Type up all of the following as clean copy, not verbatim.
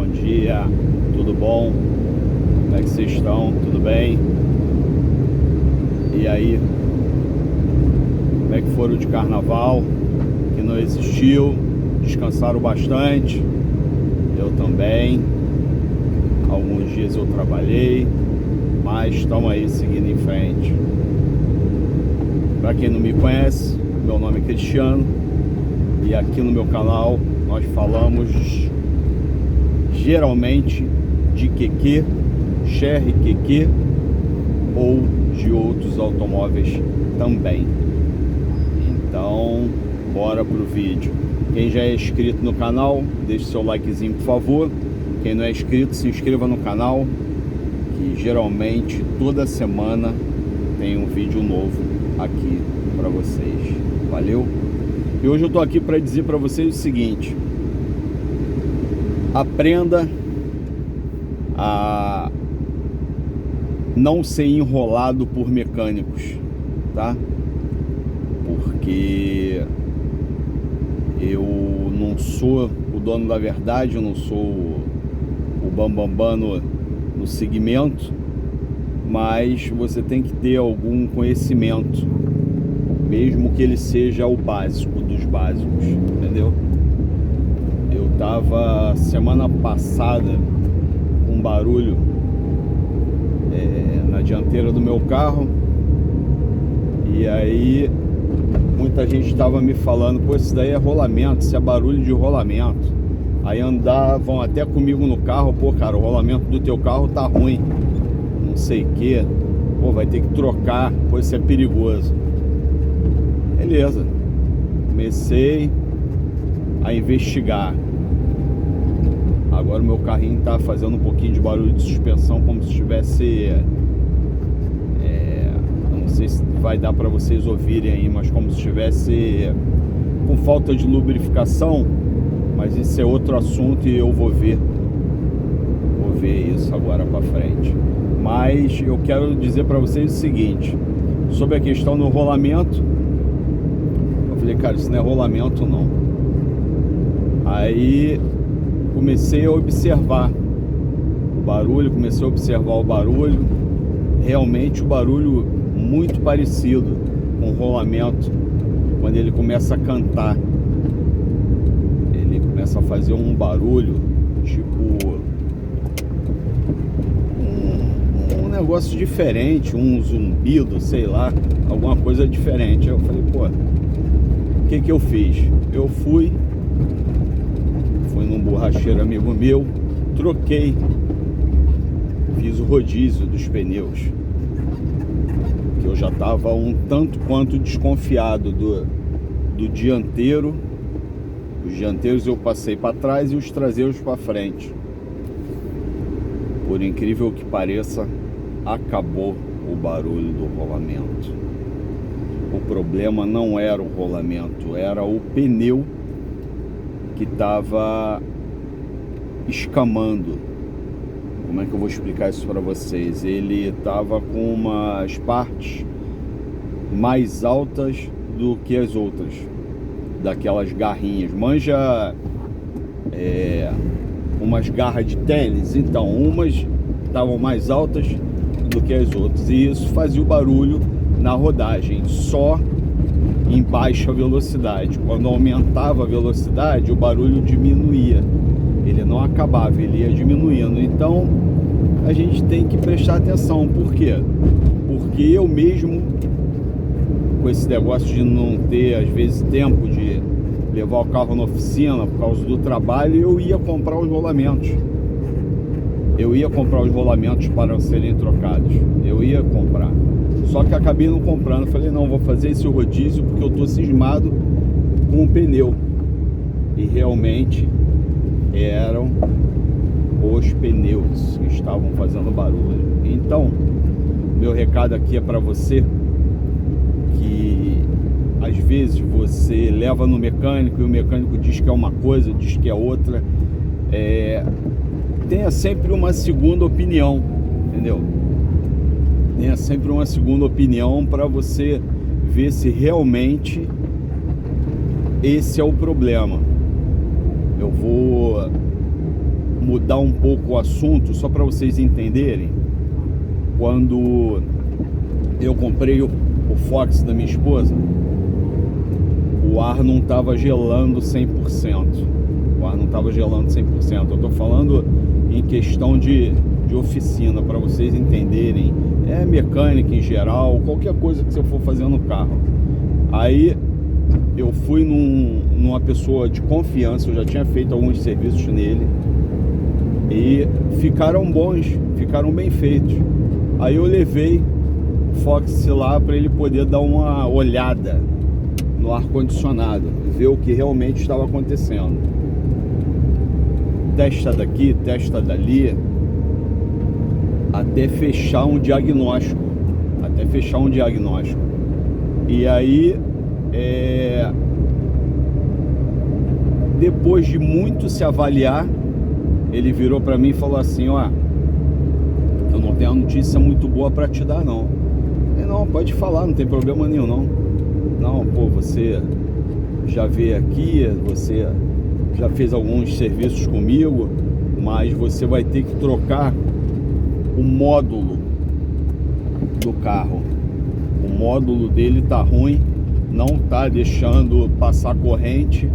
bom dia, tudo bom? Como é que vocês estão? Tudo bem? E aí? Como é que foram de carnaval? Que não existiu? Descansaram bastante? Eu também. Alguns dias eu trabalhei, mas estamos aí seguindo em frente. Para quem não me conhece, meu nome é Cristiano e aqui no meu canal nós falamos geralmente de QQ, Chery QQ ou de outros automóveis também. Então, bora pro vídeo. Quem já é inscrito no canal, deixe seu likezinho, por favor. Quem não é inscrito, se inscreva no canal, que geralmente toda semana tem um vídeo novo aqui para vocês. Valeu? E hoje eu tô aqui para dizer para vocês o seguinte: aprenda a não ser enrolado por mecânicos, tá? Porque eu não sou o dono da verdade, eu não sou o bambambam no segmento, mas você tem que ter algum conhecimento, mesmo que ele seja o básico dos básicos, entendeu? Eu tava semana passada com um barulho na dianteira do meu carro, e aí muita gente estava me falando: pô, isso daí é rolamento, isso é barulho de rolamento. Aí andavam até comigo no carro: pô, cara, o rolamento do teu carro tá ruim, não sei o que, pô, vai ter que trocar, pô, isso é perigoso. Beleza, comecei a investigar. Agora o meu carrinho tá fazendo um pouquinho de barulho de suspensão, como se estivesse não sei se vai dar para vocês ouvirem aí, mas como se estivesse com falta de lubrificação. Mas isso é outro assunto e eu vou ver isso agora para frente. Mas eu quero dizer para vocês o seguinte, sobre a questão do rolamento. Eu falei: cara, isso não é rolamento não. Aí comecei a observar o barulho, realmente o barulho muito parecido com o rolamento. Quando ele começa a cantar, ele começa a fazer um barulho tipo um negócio diferente, um zumbido, sei lá, alguma coisa diferente. Aí eu falei: pô, o que eu fiz? Eu fui num borracheiro amigo meu, troquei, fiz o rodízio dos pneus, que eu já estava um tanto quanto desconfiado do dianteiro. Os dianteiros eu passei para trás e os traseiros para frente. Por incrível que pareça, acabou o barulho do rolamento. O problema não era o rolamento, era o pneu que estava escamando. Como é que eu vou explicar isso para vocês? Ele estava com umas partes mais altas do que as outras, daquelas garrinhas. Manja umas garras de tênis? Então, umas estavam mais altas do que as outras, e isso fazia o barulho na rodagem, só em baixa velocidade. Quando aumentava a velocidade, o barulho diminuía, ele não acabava, ele ia diminuindo. Então a gente tem que prestar atenção. Por quê? Porque eu mesmo, com esse negócio de não ter às vezes tempo de levar o carro na oficina por causa do trabalho, eu ia comprar os rolamentos. Para serem trocados. Eu ia comprar. Só que acabei não comprando. Falei: não, vou fazer esse rodízio porque eu tô cismado com o pneu. E realmente eram os pneus que estavam fazendo barulho. Então, meu recado aqui é para você que às vezes você leva no mecânico e o mecânico diz que é uma coisa, diz que é outra. Tenha sempre uma segunda opinião, entendeu? Tenha sempre uma segunda opinião para você ver se realmente esse é o problema. Eu vou mudar um pouco o assunto, só para vocês entenderem. Quando eu comprei o Fox da minha esposa, o ar não estava gelando 100%. O ar não estava gelando 100%. Eu estou falando em questão de oficina, para vocês entenderem. É mecânica em geral, qualquer coisa que você for fazer no carro. Aí eu fui numa pessoa de confiança, eu já tinha feito alguns serviços nele e ficaram bons, ficaram bem feitos. Aí eu levei o Fox lá para ele poder dar uma olhada no ar-condicionado, ver o que realmente estava acontecendo. Testa daqui, testa dali, até fechar um diagnóstico. E aí, depois de muito se avaliar, ele virou para mim e falou assim: ó, eu não tenho uma notícia muito boa para te dar, não. Não, pode falar, não tem problema nenhum, não. Não, pô, você já veio aqui, você já fez alguns serviços comigo, mas você vai ter que trocar o módulo do carro. O módulo dele tá ruim, não tá deixando passar corrente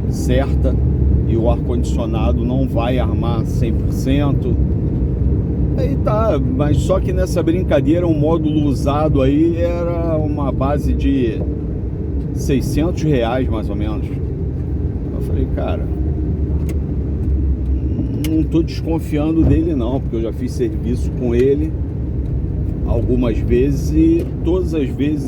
certa e o ar-condicionado não vai armar 100%. Aí tá, mas só que nessa brincadeira, um módulo usado aí era uma base de R$600 mais ou menos. Eu falei, cara, não tô desconfiando dele não, porque eu já fiz serviço com ele algumas vezes e todas as vezes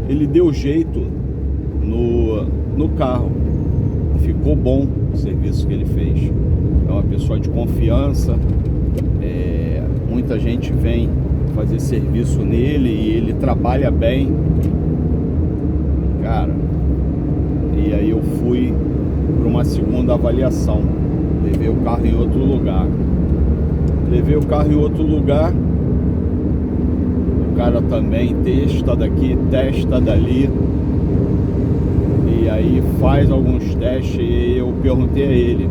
ele deu jeito no carro. Ficou bom o serviço que ele fez. É uma pessoa de confiança. Muita gente vem fazer serviço nele e ele trabalha bem, cara. E aí eu fui para uma segunda avaliação, levei o carro em outro lugar, o cara também testa daqui, testa dali, e aí faz alguns testes. E eu perguntei a ele,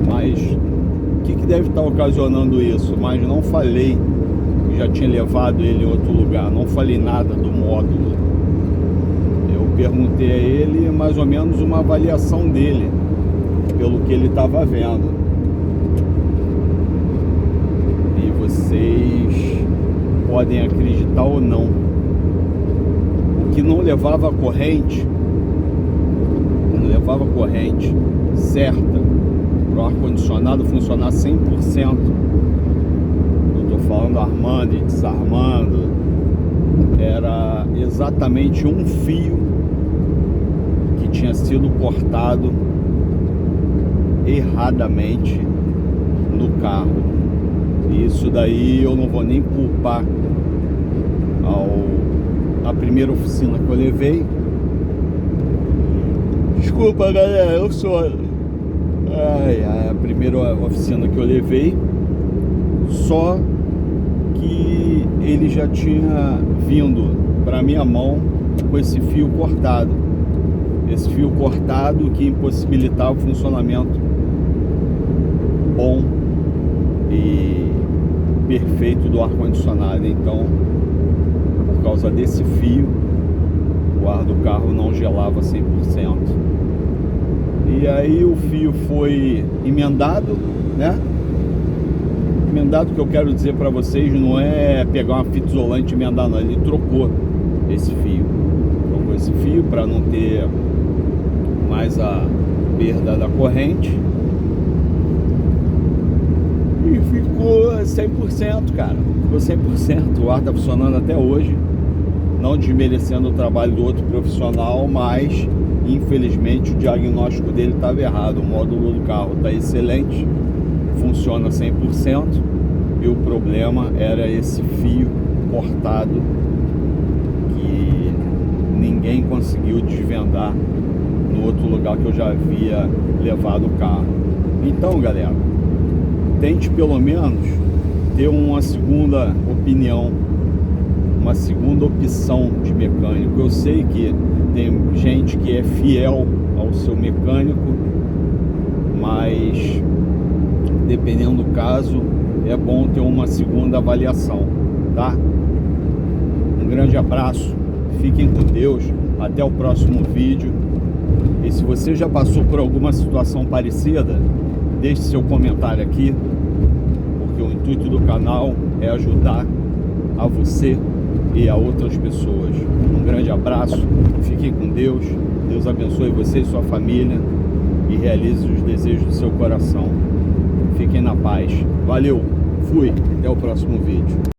mas o que deve estar ocasionando isso? Mas não falei que já tinha levado ele em outro lugar, não falei nada do módulo. Eu perguntei a ele mais ou menos uma avaliação dele, pelo que ele estava vendo. E vocês podem acreditar ou não, o que não levava corrente certa para o ar-condicionado funcionar 100%, eu estou falando armando e desarmando, era exatamente um fio que tinha sido cortado erradamente no carro. E isso daí eu não vou nem culpar a primeira oficina que eu levei. Desculpa, galera, eu sou a primeira oficina que eu levei, só que ele já tinha vindo para minha mão com esse fio cortado que impossibilitava o funcionamento bom e perfeito do ar-condicionado. Então, por causa desse fio, o ar do carro não gelava 100%. E aí o fio foi emendado, né? Emendado, que eu quero dizer para vocês, não é pegar uma fita isolante e emendar, não. Ele trocou esse fio para não ter mais a perda da corrente. E ficou 100%, cara. Ficou 100%. O ar tá funcionando até hoje. Não desmerecendo o trabalho do outro profissional, mas infelizmente o diagnóstico dele estava errado. O módulo do carro está excelente, funciona 100%, e o problema era esse fio cortado que ninguém conseguiu desvendar no outro lugar que eu já havia levado o carro. Então, galera, tente pelo menos ter uma segunda opinião, uma segunda opção de mecânico. Eu sei que tem gente que é fiel ao seu mecânico mas dependendo do caso, é bom ter uma segunda avaliação, tá? Um grande abraço, fiquem com Deus, até o próximo vídeo. E se você já passou por alguma situação parecida, deixe seu comentário aqui, porque o intuito do canal é ajudar a você e a outras pessoas. Um grande abraço, fiquem com Deus, Deus abençoe você e sua família e realize os desejos do seu coração. Fiquem na paz. Valeu, fui, até o próximo vídeo.